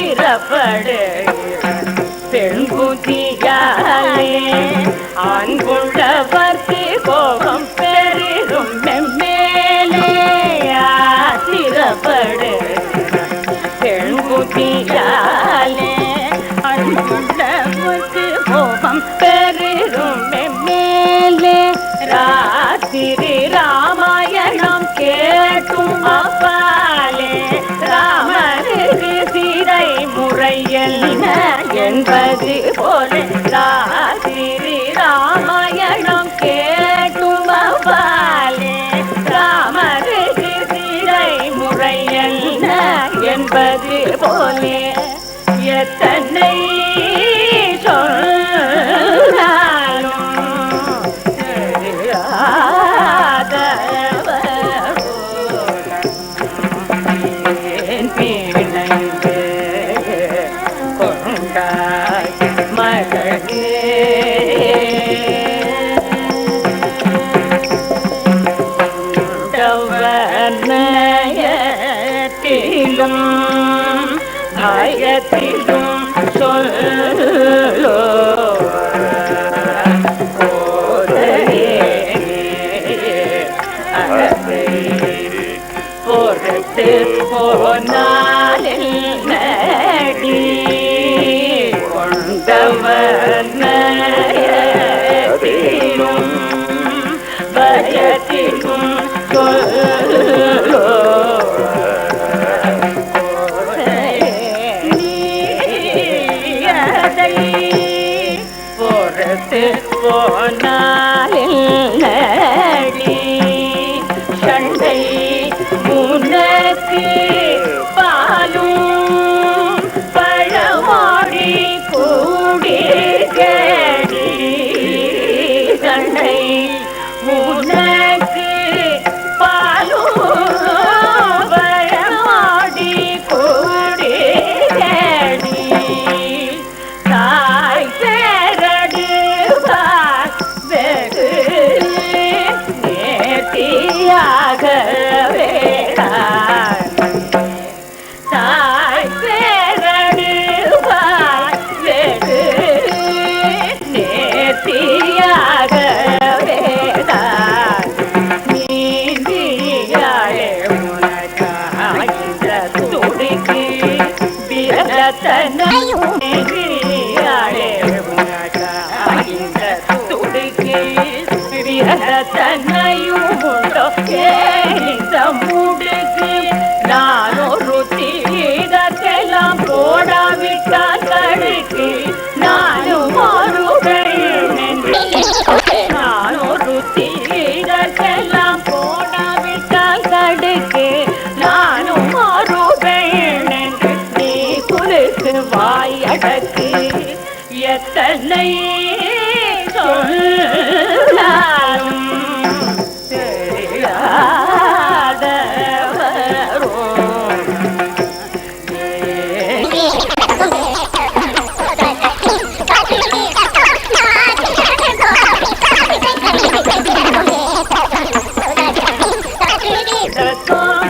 சிறப்படு பெண்புதியாலே அன்புள்ளவர்க்கு கோபம் பெரிதும் மெம்மேலே சிறப்படு பெண்புதியாலே அன்புள்ளவர்க்கு கோபம் பெரிதும் மெம்மேலே ராத்திரி ராமாயணம் கேட்டும் அப்பாலே ராமருக்கு சிறை முறை என்ன என்பது போல ராத்திரி ராமாயணம் கேட்டும் அப்பாலே ராமருக்கு சிறை முறை என்ன என்பது போல எத்தனை ஆயத்திலும் சொல்லோ பொறுத்து போனாலில் நடி கொண்டவனத்திலும் பயத்திலும் சொல்லோ பொறுத்து போனாலில் நடி சண்டை உனக்கு பாலும் பழமாடி கூடி கடி சண்டை உனக்கு பாலும் பழமாடி கூடி கடி தாய் சேரடுவார் வெகு நேர்த்தியாக தாய் சேரடுவார் வெகு நேர்த்தியாக நீந்தியாழே உனக்காகின்ற துடிக்கு விரதனையும் நீந்தியாழே உனக்காகின்ற துடிக்கு விரதனையும் உண்டோ கேலிந்த முடுக்கு நானொரு தீரத்தெல்லாம் போடாவிட்டால் கடுக்கு நானும் ஒரு நானொரு தீரத்தெல்லாம் போடாவிட்டால் கடுக்கு நானும் ஒரு வேணென்று நீ குலுக்கு வாயடக்கு எத்தனை சொல்லாலும் Koi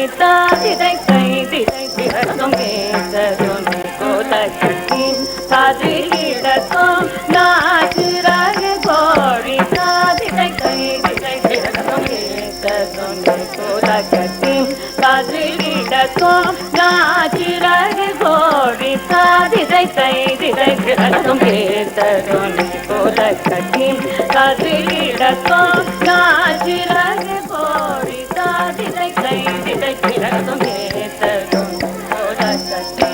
கோடி தாதிரை கைதிரை திறக்கும் கேசருணி கோலக்கட்டி கதிரிடக்கும் நாச்சிராக கோடி தாதிரை கைதிரை திறக்கும் கேசருணி கோலக்கட்டி கதிரிடக்கும் நாச்சிராக கோடி தாதிரை கைதிரை திறக்கும் கேசருணி கோலக்கட்டி கதிரிடக்கும் நாச்சிராக கோடி தாதிரை கைதிரை திறக்கும் கேசருணி கோலக்கட்டி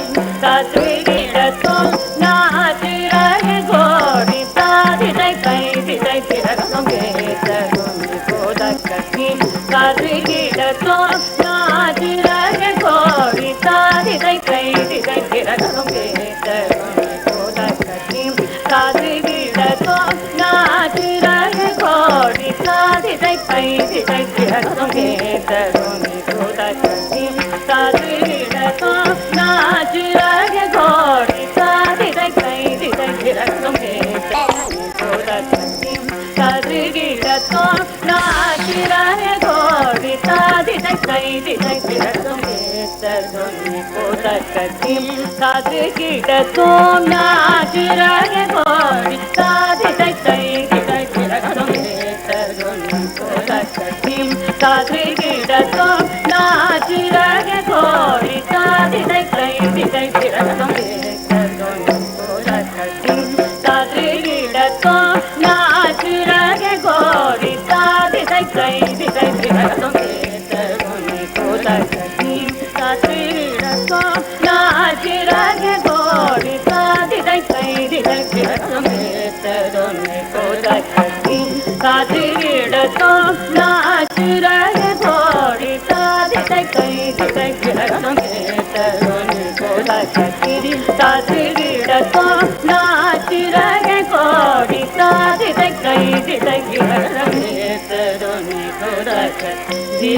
கதிரிடக்கும் நாச்சிராக கோடி தாதிரை கைதிரை திறக்கும் கேசருணி கோலக்கட்டி கதிரிடக்கும் நாச்சிராக கோடி தாதிரை கைதிரை திறக்கும் கேசருணி கோலக்கட்டி கதிரிடக்கும் நாச்சிராக கோடி தாதிரை கைதிரை திறக்கும் கேசருணி கோலக்கட்டி கதிரிடக்கும் நாச்சிராக கோடி தாதிரை கைதிரை திறக்கும் கேசருணி கோலக்கட்டி கதிரிடக்கும் நாச்சிராக கோடி தாதிரை கைதிரை திறக்கும் கேசருணி கோலக்கட்டி கதிரிடக்கும் நாச்சிராக கோடி தாதிரை கைதிரை திறக்கும் கேசருணி கோலக்கட்டி கதிரிடக்கும் நாச்சிராக கோடி தாதிரை கைதிரை திறக்கும் கேசருணி கோலக்கட்டி கதிரிடக்கும் நாச்சிராக கோடி தாதிரை கைதிரை திறக்கும் கேசருணி கோலக்கட்டி கதிரிடக்கும் நாச்சிராக கோடி தாதிரை கைதிரை திறக்கும் கேசருணி கோலக்கட்டி கதிரிடக்கும் நாச்சிராக கோடி தாதிரை கைதிரை திறக்கும் கேசருணி கோலக்கட்டி கதிரிடக்கும் நாச்சிராக கோடி தாதிரை கைதிரை திறக்கும் கேசருணி கோலக்கட்டி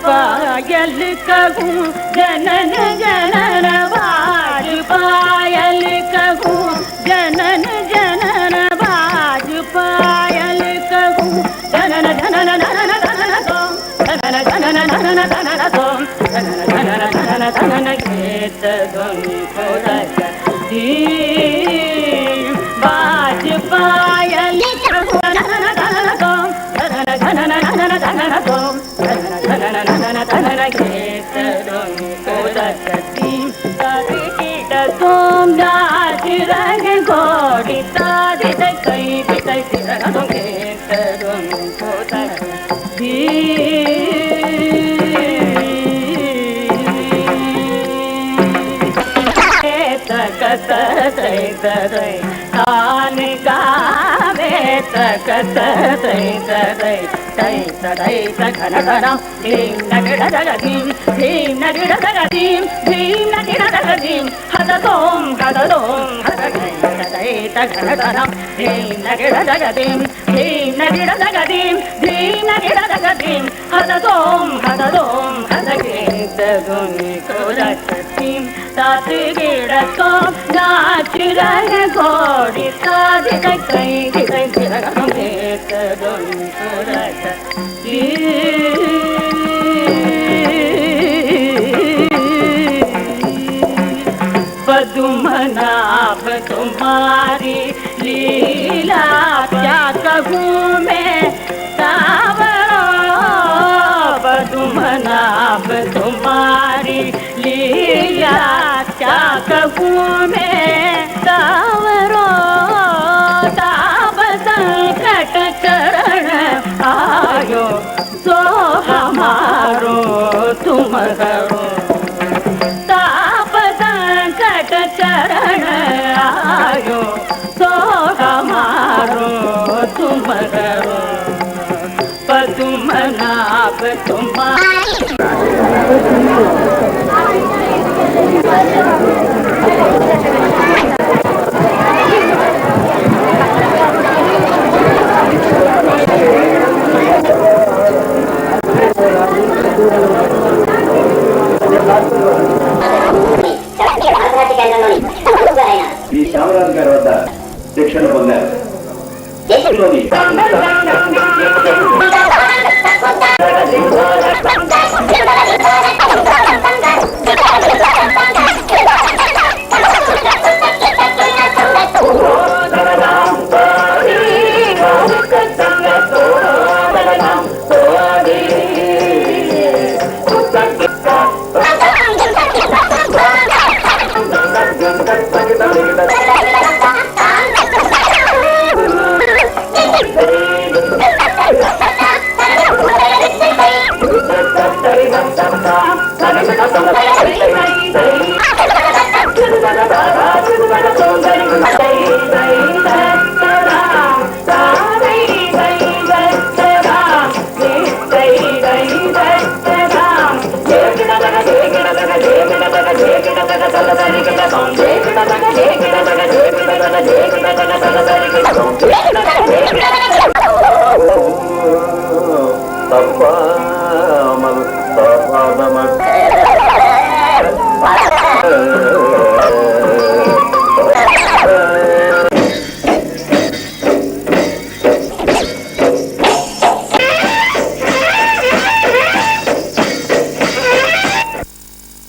पायल कहूँ जनन जनन बाज पायल कहूँ जनन जनन बाज पायल कहूँ जनन जनन जनन जनन तोम जनन जनन जनन जनन तोम जनन जनन जनन जनन गीत ध्वनि कोलकती बाज पायल कहूँ जनन जनन तोम जनन जनन जनन जनन तोम जनन கேசருணி கோலக்கட்டி கதிரிடக்கும் நாச்சிராக கோடி தாதிரை கைதிரை திறக்கும் கேசருணி கோலக்கட்டி தகதை ததை தான் காவே தகதை ததை தை ததை தகனதனம் தீம் நகிடதகதீம் தீம் நகிடதகதீம் தீம் நகிடதகதீம் ஹததோம் ஹததோம் ஹதகை ததை தகனதனம் தீம் நகிடதகதீம் தீம் நகிடதகதீம் தீம் நகிடதகதீம் ஹததோம் ஹததோம் ஹதகை தகுனி கோலக்கட்டி தாதிரிடக்கும் நாச்சிராக கோடி தாதிரை கைதிரை திறக்கும் கேசருணி கோலக்கட்டி पद्मनाभ तुम्हारी लीला क्या कहूँ मैं सावरो पद्मनाभ तुम्हारी लीला क्या कहूँ मैं सावरो ताप संकट चरण आयो सो हमारो तुम करो चरण आयो सो हमारो तुम करो पद्मनाभ तुम्हारी di యువరాజు గారి వద్ద శిక్షణ పొందారు.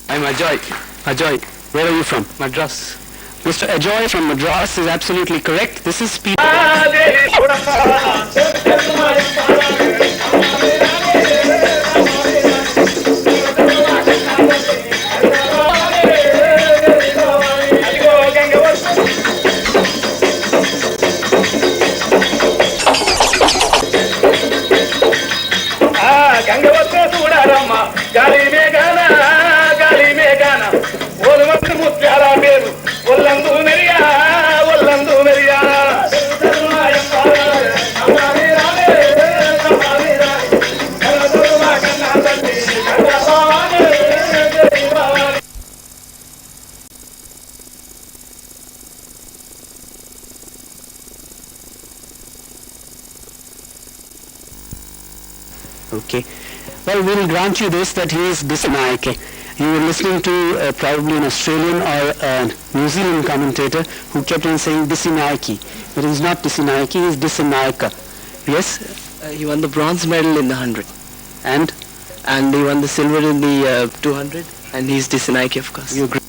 I'm Ajoy. Ajoy, where are you from? Madras. Mr. Ajoy from Madras is absolutely correct. This is Peter. Okay. Well, we'll grant you this, that he is Dissanayake. You were listening to probably an Australian or a New Zealand commentator who kept on saying Dissanayake. But he's not Dissanayake, he's Dissanayaka. Yes? He won the bronze medal in the 100. And And he won the silver in the 200. And he's Dissanayake, of course. you agree?